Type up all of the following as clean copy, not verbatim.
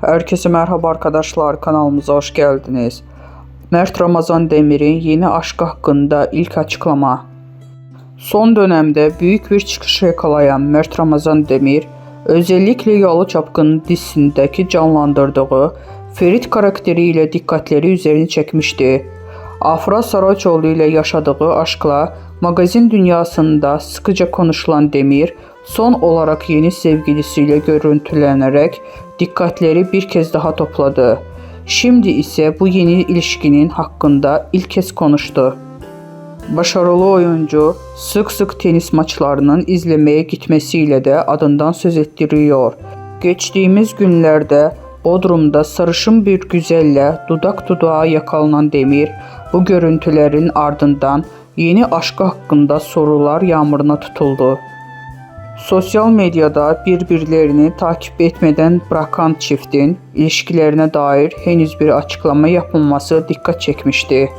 Herkese merhaba arkadaşlar, kanalımıza hoş geldiniz. Mert Ramazan Demir'in yeni aşk hakkında ilk açıklama. Son dönemde büyük bir çıkış yakalayan Mert Ramazan Demir, özellikle Yalı Çapkın'ın dizisindeki canlandırdığı Ferit karakteriyle dikkatleri üzerine çekmişti. Afra Saraçoğlu ile yaşadığı aşkla magazin dünyasında sıkıca konuşulan Demir, son olarak yeni sevgilisiyle görüntülenerek dikkatleri bir kez daha topladı. Şimdi ise bu yeni ilişkinin hakkında ilk kez konuştu. Başarılı oyuncu sık sık tenis maçlarının izlemeye gitmesiyle de adından söz ettiriyor. Geçtiğimiz günlerde Bodrum'da sarışın bir güzelle dudak dudağa yakalanan Demir, bu görüntülerin ardından yeni aşkı hakkında sorular yağmuruna tutuldu. Sosyal medyada birbirlerini takip etmeden bırakan çiftin ilişkilerine dair henüz bir açıklama yapılması dikkat çekmişti.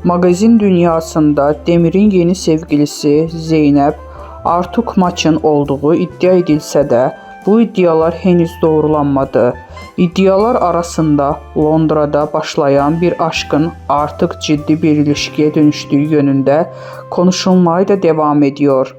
Magazin dünyasında Demir'in yeni sevgilisi Zeynep Artukmaç'ın olduğu iddia edilse de bu iddialar henüz doğrulanmadı. İddialar arasında Londra'da başlayan bir aşkın artık ciddi bir ilişkiye dönüştüğü yönünde konuşulmaya da devam ediyor.